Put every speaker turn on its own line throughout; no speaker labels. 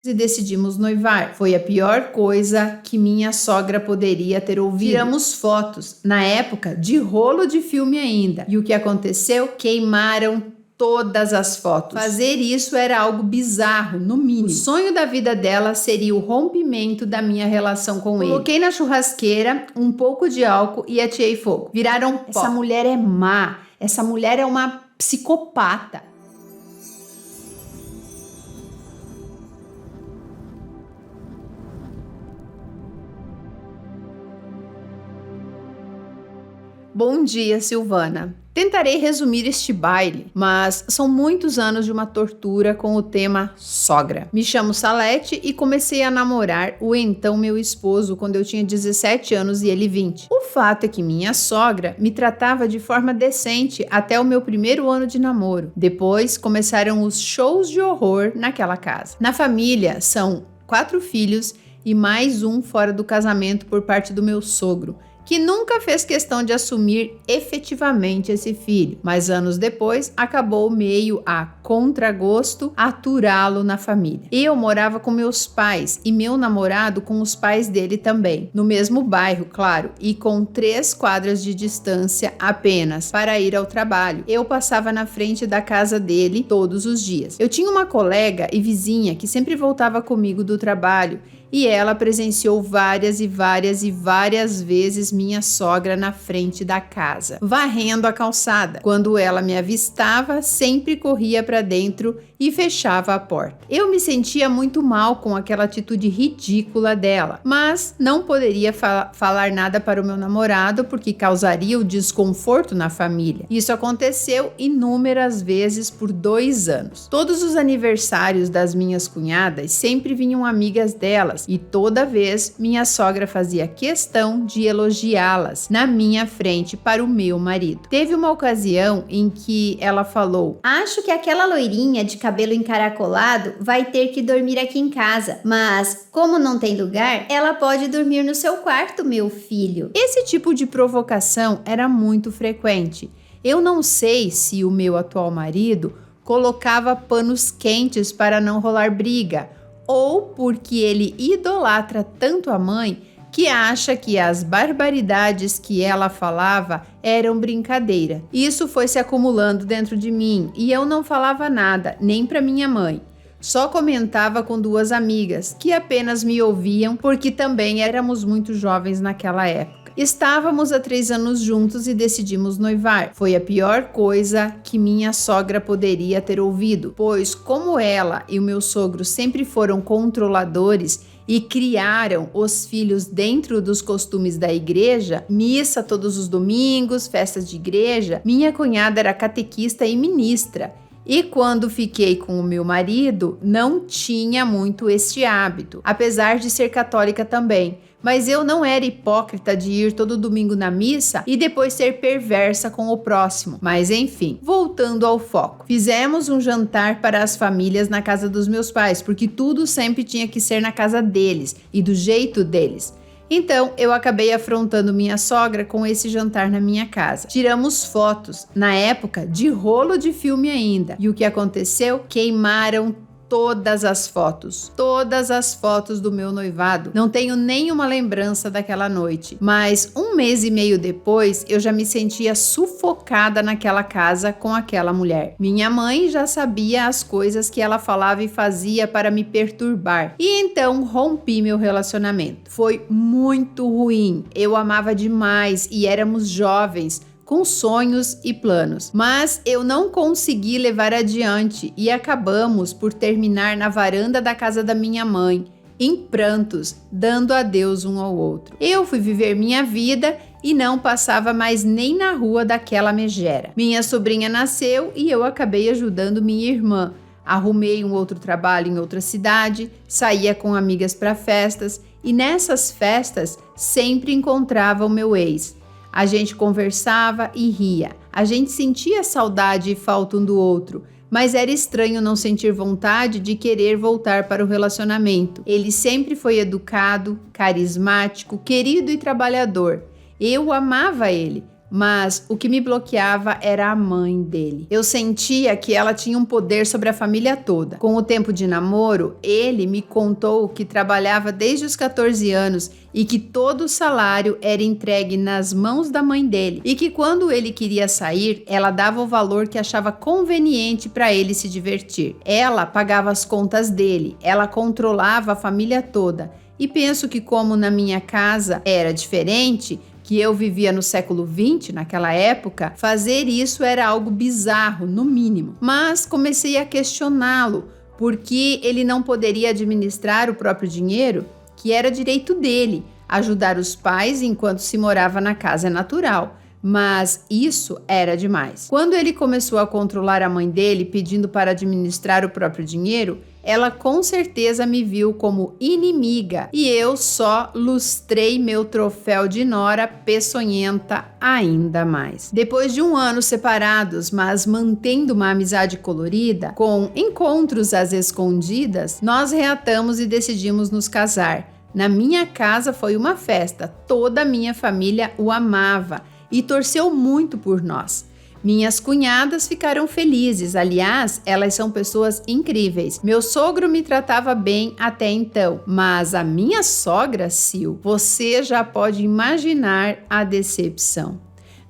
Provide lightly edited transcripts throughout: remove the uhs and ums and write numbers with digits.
e decidimos noivar. Foi a pior coisa que minha sogra poderia ter ouvido. Tiramos fotos, na época, de rolo de filme ainda. E o que aconteceu? Queimaram todas as fotos. Fazer isso era algo bizarro, no mínimo. O sonho da vida dela seria o rompimento da minha relação com ele. Coloquei na churrasqueira um pouco de álcool e ateei fogo. Viraram pó. Essa mulher é má. Essa mulher é uma psicopata. Bom dia, Silvana. Tentarei resumir este baile, mas são muitos anos de uma tortura com o tema sogra. Me chamo Salete e comecei a namorar o então meu esposo quando eu tinha 17 anos e ele 20. O fato é que minha sogra me tratava de forma decente até o meu primeiro ano de namoro. Depois começaram os shows de horror naquela casa. Na família são 4 filhos e mais um fora do casamento por parte do meu sogro, que nunca fez questão de assumir efetivamente esse filho, mas anos depois acabou meio a contragosto aturá-lo na família. Eu morava com meus pais e meu namorado com os pais dele também, no mesmo bairro, claro, e com 3 quadras de distância apenas para ir ao trabalho. Eu passava na frente da casa dele todos os dias. Eu tinha uma colega e vizinha que sempre voltava comigo do trabalho e ela presenciou várias vezes minha sogra na frente da casa, varrendo a calçada. Quando ela me avistava, sempre corria para dentro e fechava a porta. Eu me sentia muito mal com aquela atitude ridícula dela, mas não poderia falar nada para o meu namorado porque causaria o desconforto na família. Isso aconteceu inúmeras vezes por 2 anos. Todos os aniversários das minhas cunhadas sempre vinham amigas delas, e toda vez minha sogra fazia questão de elogiá-las na minha frente para o meu marido. Teve uma ocasião em que ela falou:
"Acho que aquela loirinha de cabelo encaracolado vai ter que dormir aqui em casa, mas como não tem lugar, ela pode dormir no seu quarto, meu filho."
Esse tipo de provocação era muito frequente. Eu não sei se o meu atual marido colocava panos quentes para não rolar briga, ou porque ele idolatra tanto a mãe que acha que as barbaridades que ela falava eram brincadeira. Isso foi se acumulando dentro de mim e eu não falava nada, nem para minha mãe. Só comentava com 2 amigas, que apenas me ouviam porque também éramos muito jovens naquela época. Estávamos há 3 anos juntos e decidimos noivar. Foi a pior coisa que minha sogra poderia ter ouvido, pois como ela e o meu sogro sempre foram controladores e criaram os filhos dentro dos costumes da igreja, missa todos os domingos, festas de igreja, minha cunhada era catequista e ministra. E quando fiquei com o meu marido, não tinha muito este hábito, apesar de ser católica também. Mas eu não era hipócrita de ir todo domingo na missa e depois ser perversa com o próximo. Mas enfim, voltando ao foco. Fizemos um jantar para as famílias na casa dos meus pais, porque tudo sempre tinha que ser na casa deles e do jeito deles. Então, eu acabei afrontando minha sogra com esse jantar na minha casa. Tiramos fotos, na época, de rolo de filme ainda. E o que aconteceu? Queimaram todas as fotos do meu noivado. Não tenho nenhuma lembrança daquela noite, mas 1 mês e meio depois eu já me sentia sufocada naquela casa com aquela mulher. Minha mãe já sabia as coisas que ela falava e fazia para me perturbar, e então rompi meu relacionamento. Foi muito ruim, eu amava demais e éramos jovens, com sonhos e planos, mas eu não consegui levar adiante e acabamos por terminar na varanda da casa da minha mãe, em prantos, dando adeus um ao outro. Eu fui viver minha vida e não passava mais nem na rua daquela megera. Minha sobrinha nasceu e eu acabei ajudando minha irmã. Arrumei um outro trabalho em outra cidade, saía com amigas para festas e nessas festas sempre encontrava o meu ex. A gente conversava e ria, a gente sentia saudade e falta um do outro, mas era estranho não sentir vontade de querer voltar para o relacionamento. Ele sempre foi educado, carismático, querido e trabalhador. Eu amava ele, mas o que me bloqueava era a mãe dele. Eu sentia que ela tinha um poder sobre a família toda. Com o tempo de namoro, ele me contou que trabalhava desde os 14 anos e que todo o salário era entregue nas mãos da mãe dele e que quando ele queria sair, ela dava o valor que achava conveniente para ele se divertir. Ela pagava as contas dele, ela controlava a família toda. E penso que como na minha casa era diferente, que eu vivia no século XX, naquela época, fazer isso era algo bizarro, no mínimo. Mas comecei a questioná-lo, porque ele não poderia administrar o próprio dinheiro, que era direito dele. Ajudar os pais enquanto se morava na casa é natural, mas isso era demais. Quando ele começou a controlar a mãe dele, pedindo para administrar o próprio dinheiro, ela com certeza me viu como inimiga e eu só lustrei meu troféu de nora peçonhenta ainda mais. Depois de um ano separados, mas mantendo uma amizade colorida, com encontros às escondidas, nós reatamos e decidimos nos casar. Na minha casa foi uma festa, toda a minha família o amava e torceu muito por nós. Minhas cunhadas ficaram felizes, aliás, elas são pessoas incríveis. Meu sogro me tratava bem até então, mas a minha sogra, Sil, você já pode imaginar a decepção.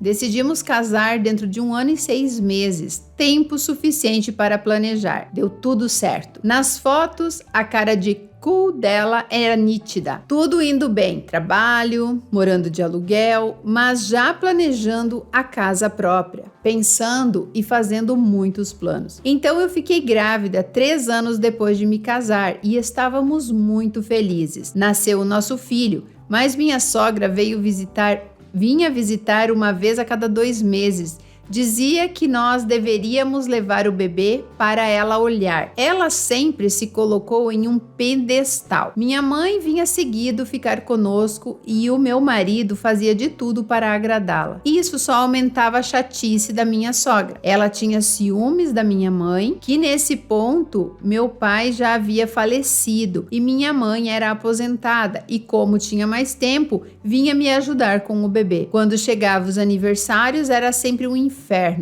Decidimos casar dentro de 1 ano e 6 meses, tempo suficiente para planejar. Deu tudo certo. Nas fotos, a cara de cool dela era nítida. Tudo indo bem, trabalho, morando de aluguel, mas já planejando a casa própria, pensando e fazendo muitos planos. Então eu fiquei grávida 3 anos depois de me casar e estávamos muito felizes. Nasceu o nosso filho, mas minha sogra vinha visitar uma vez a cada 2 meses. Dizia que nós deveríamos levar o bebê para ela olhar. Ela sempre se colocou em um pedestal. Minha mãe vinha seguido ficar conosco e o meu marido fazia de tudo para agradá-la. Isso só aumentava a chatice da minha sogra. Ela tinha ciúmes da minha mãe, que nesse ponto meu pai já havia falecido e minha mãe era aposentada e como tinha mais tempo, vinha me ajudar com o bebê. Quando chegavam os aniversários era sempre um inferno.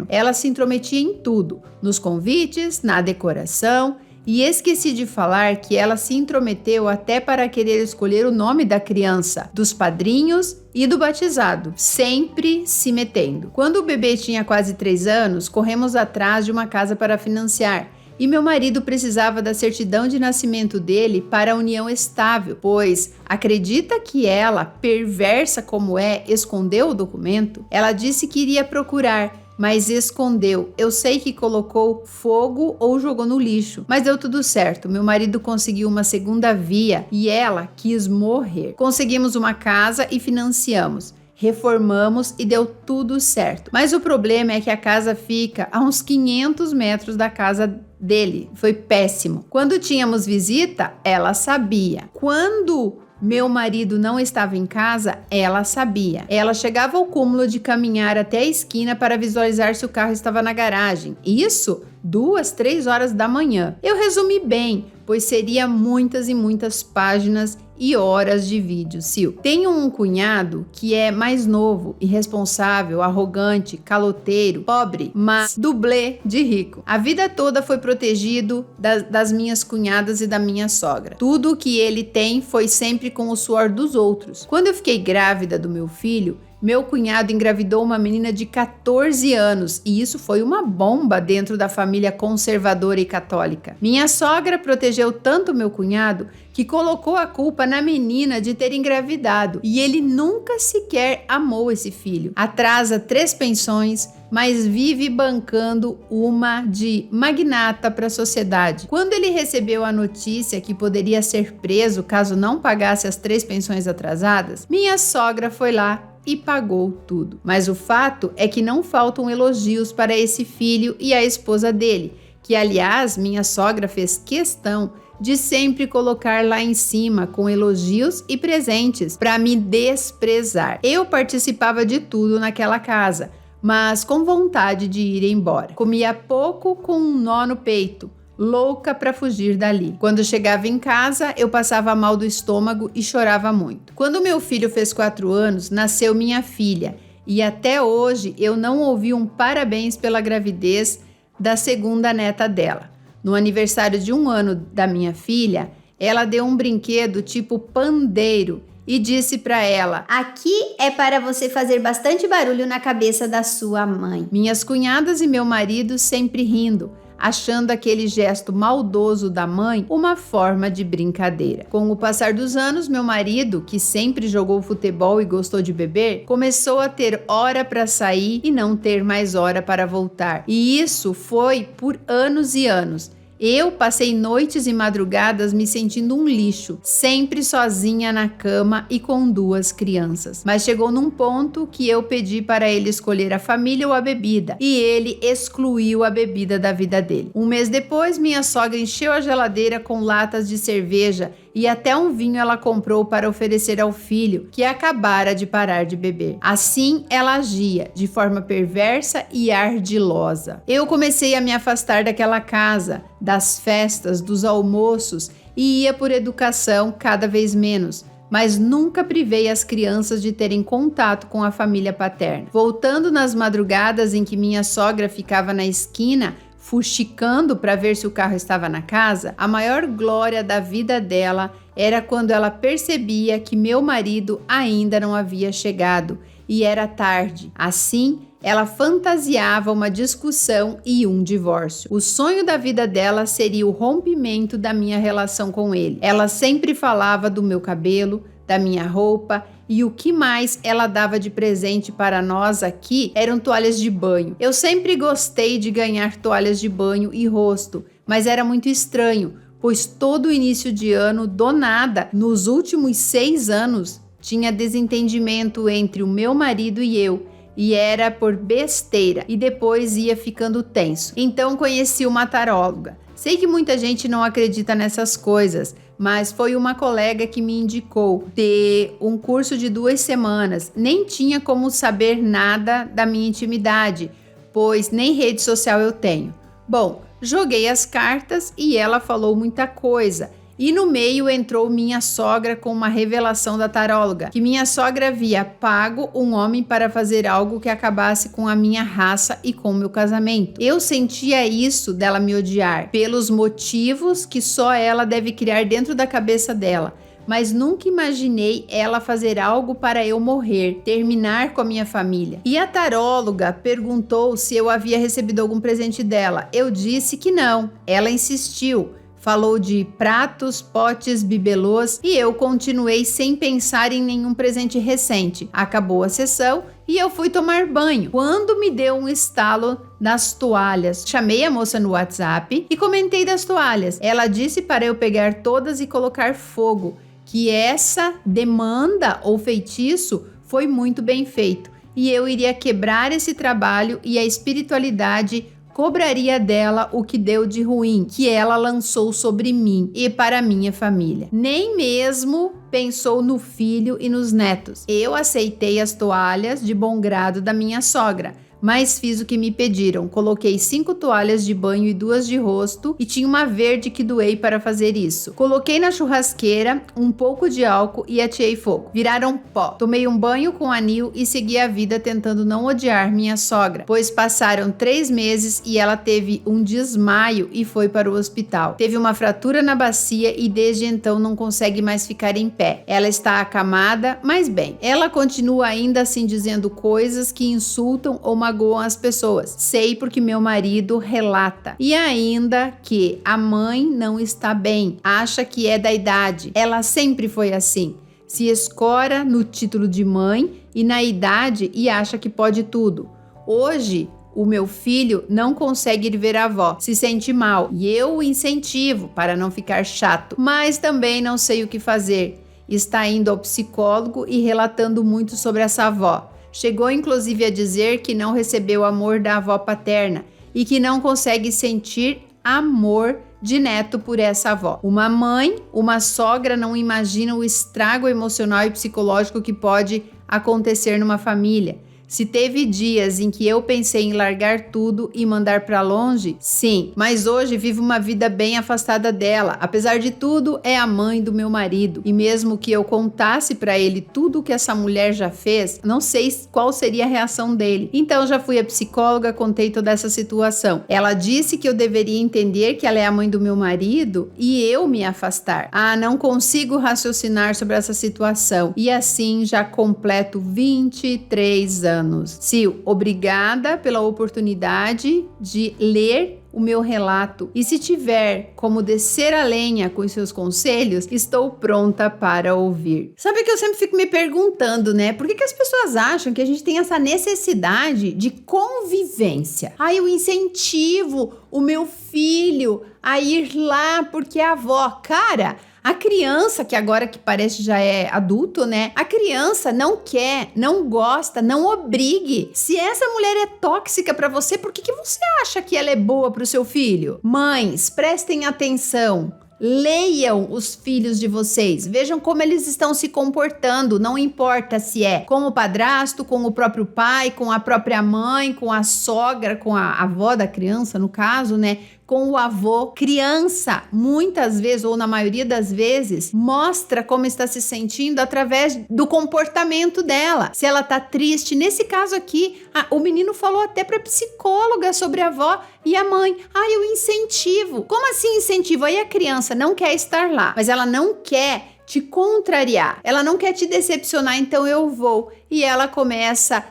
Ela se intrometia em tudo, nos convites, na decoração, e esqueci de falar que ela se intrometeu até para querer escolher o nome da criança, dos padrinhos e do batizado, sempre se metendo. Quando o bebê tinha quase 3 anos, corremos atrás de uma casa para financiar. E meu marido precisava da certidão de nascimento dele para a união estável, pois acredita que ela, perversa como é, escondeu o documento? Ela disse que iria procurar, mas escondeu. Eu sei que colocou fogo ou jogou no lixo, mas deu tudo certo. Meu marido conseguiu uma segunda via e ela quis morrer. Conseguimos uma casa e financiamos. Reformamos e deu tudo certo. Mas o problema é que a casa fica a uns 500 metros da casa dele. Foi péssimo. Quando tínhamos visita, ela sabia. Quando meu marido não estava em casa, ela sabia. Ela chegava ao cúmulo de caminhar até a esquina para visualizar se o carro estava na garagem. Isso 2, 3 horas da manhã. Eu resumi bem, pois seria muitas e muitas páginas e horas de vídeo, Sil. Tenho um cunhado que é mais novo, irresponsável, arrogante, caloteiro, pobre, mas dublê de rico. A vida toda foi protegido das minhas cunhadas e da minha sogra. Tudo que ele tem foi sempre com o suor dos outros. Quando eu fiquei grávida do meu filho, meu cunhado engravidou uma menina de 14 anos e isso foi uma bomba dentro da família conservadora e católica. Minha sogra protegeu tanto meu cunhado que colocou a culpa na menina de ter engravidado e ele nunca sequer amou esse filho. Atrasa 3 pensões, mas vive bancando uma de magnata para a sociedade. Quando ele recebeu a notícia que poderia ser preso caso não pagasse as 3 pensões atrasadas, minha sogra foi lá e pagou tudo. Mas o fato é que não faltam elogios para esse filho e a esposa dele, que aliás minha sogra fez questão de sempre colocar lá em cima com elogios e presentes para me desprezar. Eu participava de tudo naquela casa, mas com vontade de ir embora. Comia pouco com um nó no peito, louca para fugir dali. Quando chegava em casa, eu passava mal do estômago e chorava muito. Quando meu filho fez 4 anos, nasceu minha filha e até hoje eu não ouvi um parabéns pela gravidez da segunda neta dela. No aniversário de 1 ano da minha filha, ela deu um brinquedo tipo pandeiro e disse para ela:
Aqui é para você fazer bastante barulho na cabeça da sua mãe.
Minhas cunhadas e meu marido sempre rindo, achando aquele gesto maldoso da mãe uma forma de brincadeira. Com o passar dos anos, meu marido, que sempre jogou futebol e gostou de beber, começou a ter hora para sair e não ter mais hora para voltar. E isso foi por anos e anos. Eu passei noites e madrugadas me sentindo um lixo, sempre sozinha na cama e com 2 crianças. Mas chegou num ponto que eu pedi para ele escolher a família ou a bebida, e ele excluiu a bebida da vida dele. 1 mês depois, minha sogra encheu a geladeira com latas de cerveja e até um vinho ela comprou para oferecer ao filho, que acabara de parar de beber. Assim, ela agia, de forma perversa e ardilosa. Eu comecei a me afastar daquela casa, das festas, dos almoços, e ia por educação cada vez menos, mas nunca privei as crianças de terem contato com a família paterna. Voltando nas madrugadas em que minha sogra ficava na esquina, fuxicando para ver se o carro estava na casa, a maior glória da vida dela era quando ela percebia que meu marido ainda não havia chegado e era tarde. Assim, ela fantasiava uma discussão e um divórcio. O sonho da vida dela seria o rompimento da minha relação com ele. Ela sempre falava do meu cabelo, da minha roupa, e o que mais ela dava de presente para nós aqui eram toalhas de banho. Eu sempre gostei de ganhar toalhas de banho e rosto, mas era muito estranho, pois todo início de ano, do nada, nos últimos 6 anos, tinha desentendimento entre o meu marido e eu, e era por besteira, e depois ia ficando tenso. Então conheci uma taróloga. Sei que muita gente não acredita nessas coisas, mas foi uma colega que me indicou ter um curso de 2 semanas. Nem tinha como saber nada da minha intimidade, pois nem rede social eu tenho. Bom, joguei as cartas e ela falou muita coisa. E no meio entrou minha sogra com uma revelação da taróloga, que minha sogra havia pago um homem para fazer algo que acabasse com a minha raça e com o meu casamento. Eu sentia isso dela me odiar, pelos motivos que só ela deve criar dentro da cabeça dela. Mas nunca imaginei ela fazer algo para eu morrer, terminar com a minha família. E a taróloga perguntou se eu havia recebido algum presente dela. Eu disse que não. Ela insistiu. Falou de pratos, potes, bibelôs e eu continuei sem pensar em nenhum presente recente. Acabou a sessão e eu fui tomar banho, quando me deu um estalo nas toalhas. Chamei a moça no WhatsApp e comentei das toalhas. Ela disse para eu pegar todas e colocar fogo, que essa demanda ou feitiço foi muito bem feito e eu iria quebrar esse trabalho e a espiritualidade cobraria dela o que deu de ruim, que ela lançou sobre mim e para minha família. Nem mesmo pensou no filho e nos netos. Eu aceitei as toalhas de bom grado da minha sogra, mas fiz o que me pediram. Coloquei 5 toalhas de banho e 2 de rosto e tinha uma verde que doei para fazer isso. Coloquei na churrasqueira um pouco de álcool e ateei fogo. Viraram pó. Tomei um banho com anil e segui a vida tentando não odiar minha sogra, pois passaram 3 meses e ela teve um desmaio e foi para o hospital. Teve uma fratura na bacia e desde então não consegue mais ficar em pé. Ela está acamada, mas bem. Ela continua ainda assim dizendo coisas que insultam ou magoam as pessoas. Sei porque meu marido relata. E ainda que a mãe não está bem, acha que é da idade. Ela sempre foi assim. Se escora no título de mãe e na idade e acha que pode tudo. Hoje, o meu filho não consegue ir ver a avó, se sente mal e eu o incentivo para não ficar chato, mas também não sei o que fazer. Está indo ao psicólogo e relatando muito sobre essa avó. Chegou inclusive a dizer que não recebeu amor da avó paterna e que não consegue sentir amor de neto por essa avó. Uma mãe, uma sogra não imagina o estrago emocional e psicológico que pode acontecer numa família. Se teve dias em que eu pensei em largar tudo e mandar pra longe, sim, mas hoje vivo uma vida bem afastada dela. Apesar de tudo, é a mãe do meu marido. E mesmo que eu contasse pra ele tudo o que essa mulher já fez, não sei qual seria a reação dele. Então já fui a psicóloga, contei toda essa situação. Ela disse que eu deveria entender que ela é a mãe do meu marido e eu me afastar. Não consigo raciocinar sobre essa situação. E assim já completo 23 anos. Sil, obrigada pela oportunidade de ler o meu relato. E se tiver como descer a lenha com os seus conselhos, estou pronta para ouvir. Sabe que eu sempre fico me perguntando, né? Por que as pessoas acham que a gente tem essa necessidade de convivência? Eu incentivo o meu filho a ir lá porque é a avó. Cara, a criança, que agora que parece já é adulto, né? A criança não quer, não gosta, não obrigue. Se essa mulher é tóxica pra você, por que você acha que ela é boa pro seu filho? Mães, prestem atenção. Leiam os filhos de vocês, vejam como eles estão se comportando, não importa se é com o padrasto, com o próprio pai, com a própria mãe, com a sogra, com a avó da criança, no caso, né? Com o avô. Criança, muitas vezes, ou na maioria das vezes, mostra como está se sentindo através do comportamento dela. Se ela tá triste, nesse caso aqui, o menino falou até pra psicóloga sobre a avó e a mãe. Eu incentivo. Como assim incentivo? Aí a criança não quer estar lá, mas ela não quer te contrariar, ela não quer te decepcionar, então eu vou. E ela começa a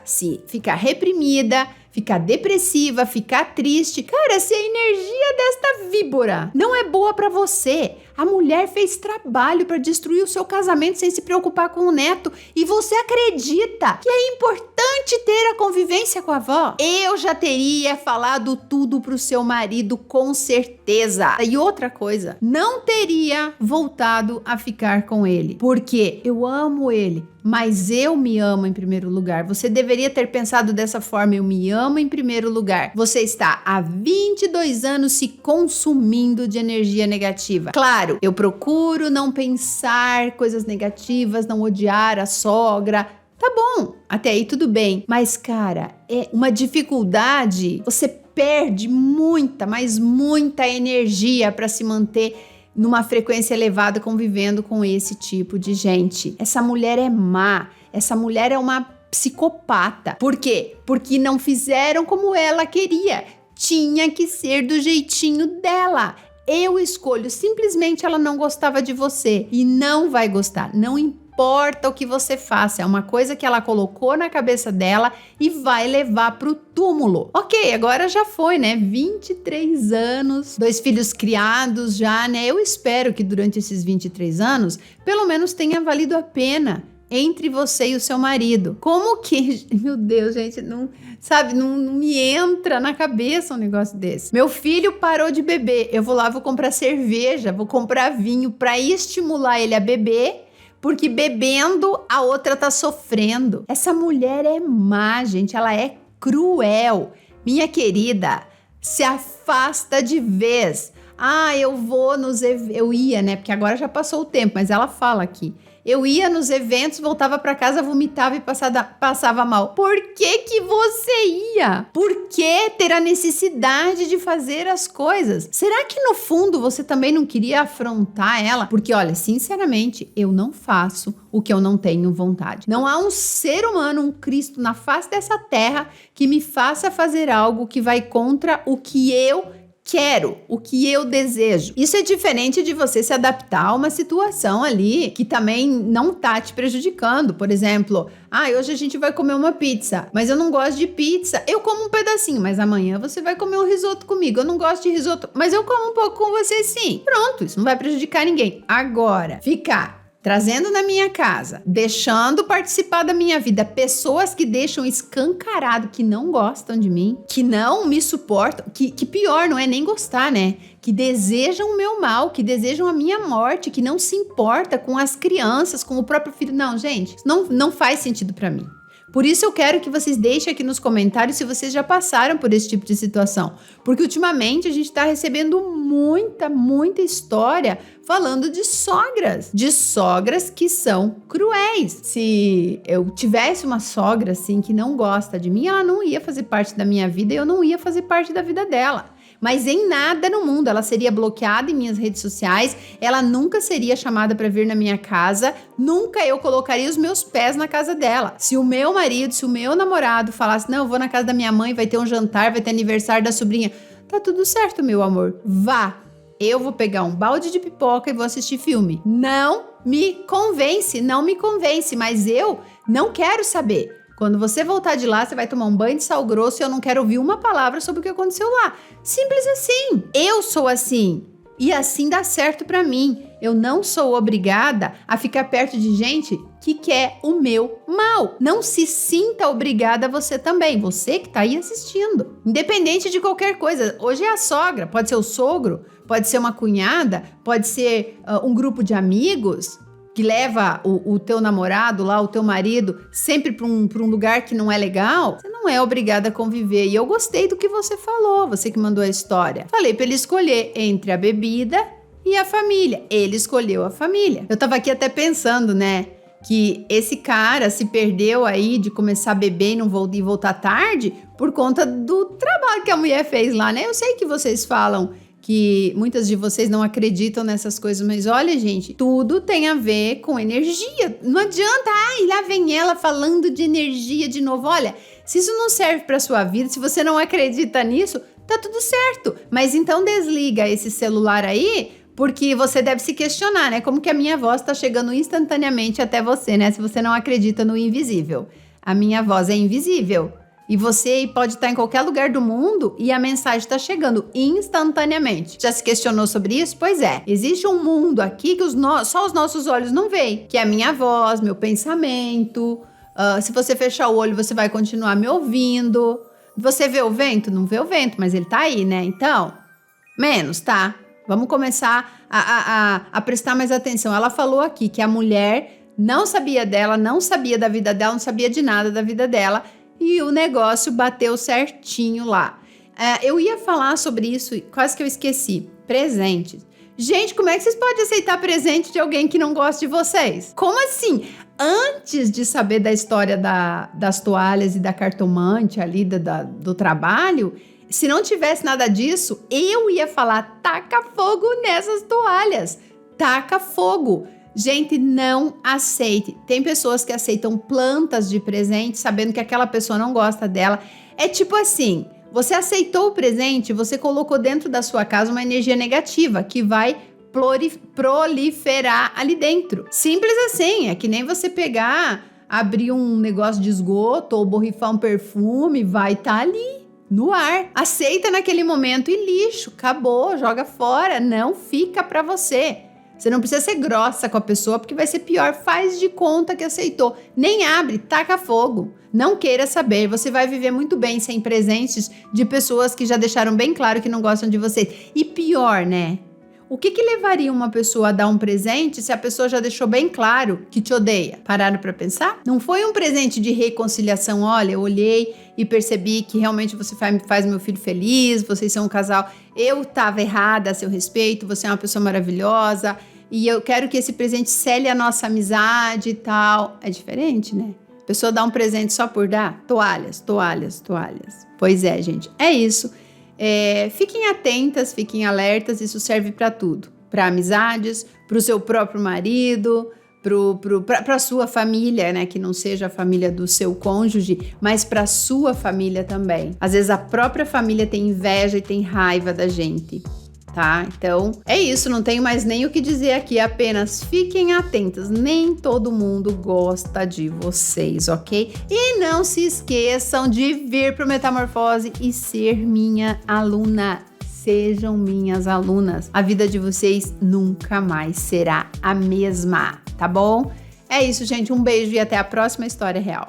ficar reprimida, ficar depressiva, ficar triste. Cara, se a energia desta víbora não é boa pra você, a mulher fez trabalho pra destruir o seu casamento sem se preocupar com o neto, e você acredita que é importante ter a convivência com a avó? Eu já teria falado tudo pro seu marido, com certeza. E outra coisa, não teria voltado a ficar com ele, porque eu amo ele, mas eu me amo em primeiro lugar. Você deveria ter pensado dessa forma: eu me amo em primeiro lugar. Você está há 22 anos se consumindo de energia negativa. Claro, eu procuro não pensar coisas negativas, não odiar a sogra. Tá bom, até aí tudo bem. Mas, cara, é uma dificuldade. Você perde muita, mas muita energia para se manter numa frequência elevada convivendo com esse tipo de gente. Essa mulher é má, essa mulher é uma psicopata. Por quê? Porque não fizeram como ela queria. Tinha que ser do jeitinho dela. Eu escolho, simplesmente ela não gostava de você e não vai gostar, não importa o que você faça, é uma coisa que ela colocou na cabeça dela e vai levar pro túmulo. Ok, agora já foi, né? 23 anos, 2 filhos criados já, né? Eu espero que durante esses 23 anos, pelo menos tenha valido a pena entre você e o seu marido. Como que, meu Deus, gente, não me entra na cabeça um negócio desse. Meu filho parou de beber, eu vou lá, vou comprar cerveja, vou comprar vinho pra estimular ele a beber, porque bebendo a outra tá sofrendo. Essa mulher é má, gente, ela é cruel. Minha querida, se afasta de vez. Eu ia, né? Porque agora já passou o tempo, mas ela fala aqui. Eu ia nos eventos, voltava pra casa, vomitava e passava mal. Por que você ia? Por que ter a necessidade de fazer as coisas? Será que no fundo você também não queria afrontar ela? Porque olha, sinceramente, eu não faço o que eu não tenho vontade. Não há um ser humano, um Cristo na face dessa terra que me faça fazer algo que vai contra o que eu quero, o que eu desejo. Isso é diferente de você se adaptar a uma situação ali que também não tá te prejudicando. Por exemplo, hoje a gente vai comer uma pizza, mas eu não gosto de pizza. Eu como um pedacinho, mas amanhã você vai comer um risoto comigo. Eu não gosto de risoto, mas eu como um pouco com você sim. Pronto, isso não vai prejudicar ninguém. Agora, ficar trazendo na minha casa, deixando participar da minha vida pessoas que deixam escancarado que não gostam de mim, que não me suportam, que pior, não é nem gostar, né? Que desejam o meu mal, que desejam a minha morte, que não se importa com as crianças, com o próprio filho. Não, gente, não faz sentido pra mim. Por isso eu quero que vocês deixem aqui nos comentários se vocês já passaram por esse tipo de situação. Porque ultimamente a gente está recebendo muita história falando de sogras que são cruéis. Se eu tivesse uma sogra assim que não gosta de mim, ela não ia fazer parte da minha vida e eu não ia fazer parte da vida dela. Mas em nada no mundo, ela seria bloqueada em minhas redes sociais, ela nunca seria chamada para vir na minha casa, nunca eu colocaria os meus pés na casa dela. Se o meu marido, se o meu namorado falasse, não, eu vou na casa da minha mãe, vai ter um jantar, vai ter aniversário da sobrinha, tá tudo certo, meu amor, vá. Eu vou pegar um balde de pipoca e vou assistir filme. Não me convence, mas eu não quero saber. Quando você voltar de lá, você vai tomar um banho de sal grosso e eu não quero ouvir uma palavra sobre o que aconteceu lá. Simples assim. Eu sou assim. E assim dá certo pra mim. Eu não sou obrigada a ficar perto de gente que quer o meu mal. Não se sinta obrigada você também. Você que tá aí assistindo. Independente de qualquer coisa. Hoje é a sogra, pode ser o sogro, pode ser uma cunhada, pode ser um grupo de amigos que leva o teu namorado lá, o teu marido, sempre para um lugar que não é legal, você não é obrigada a conviver. E eu gostei do que você falou, você que mandou a história. Falei para ele escolher entre a bebida e a família. Ele escolheu a família. Eu tava aqui até pensando, né, que esse cara se perdeu aí de começar a beber e voltar tarde por conta do trabalho que a mulher fez lá, né? Eu sei que vocês falam que muitas de vocês não acreditam nessas coisas, mas olha, gente, tudo tem a ver com energia. Não adianta, lá vem ela falando de energia de novo. Olha, se isso não serve para sua vida, se você não acredita nisso, tá tudo certo. Mas então desliga esse celular aí, porque você deve se questionar, né? Como que a minha voz tá chegando instantaneamente até você, né? Se você não acredita no invisível. A minha voz é invisível. E você pode estar em qualquer lugar do mundo e a mensagem está chegando instantaneamente. Já se questionou sobre isso? Pois é. Existe um mundo aqui que só os nossos olhos não veem, que é a minha voz, meu pensamento. Se você fechar o olho, você vai continuar me ouvindo. Você vê o vento? Não vê o vento, mas ele tá aí, né? Então, menos, tá? Vamos começar a prestar mais atenção. Ela falou aqui que a mulher não sabia dela, não sabia da vida dela, não sabia de nada da vida dela. E o negócio bateu certinho lá. Eu ia falar sobre isso, quase que eu esqueci. Presentes. Gente, como é que vocês podem aceitar presente de alguém que não gosta de vocês? Como assim? Antes de saber da história das toalhas e da cartomante ali do trabalho, se não tivesse nada disso, eu ia falar, taca fogo nessas toalhas. Taca fogo. Gente, não aceite. Tem pessoas que aceitam plantas de presente sabendo que aquela pessoa não gosta dela. É tipo assim, você aceitou o presente, você colocou dentro da sua casa uma energia negativa que vai proliferar ali dentro. Simples assim, é que nem você pegar, abrir um negócio de esgoto ou borrifar um perfume, vai estar ali no ar. Aceita naquele momento e lixo, acabou, joga fora, não fica pra você. Você não precisa ser grossa com a pessoa, porque vai ser pior. Faz de conta que aceitou. Nem abre, taca fogo. Não queira saber. Você vai viver muito bem sem presentes de pessoas que já deixaram bem claro que não gostam de você. E pior, né? O que levaria uma pessoa a dar um presente se a pessoa já deixou bem claro que te odeia? Pararam pra pensar? Não foi um presente de reconciliação. Olha, eu olhei e percebi que realmente você faz meu filho feliz, vocês são um casal. Eu tava errada a seu respeito, você é uma pessoa maravilhosa e eu quero que esse presente cele a nossa amizade e tal. É diferente, né? A pessoa dá um presente só por dar? Toalhas. Pois é, gente, é isso. Fiquem atentas, fiquem alertas, isso serve para tudo. Para amizades, para o seu próprio marido, para a sua família, né? Que não seja a família do seu cônjuge, mas para a sua família também. Às vezes a própria família tem inveja e tem raiva da gente, tá? Então, é isso, não tenho mais nem o que dizer aqui, apenas fiquem atentas, nem todo mundo gosta de vocês, ok? E não se esqueçam de vir pro Metamorfose e ser minha aluna. Sejam minhas alunas. A vida de vocês nunca mais será a mesma, tá bom? É isso, gente. Um beijo e até a próxima História Real.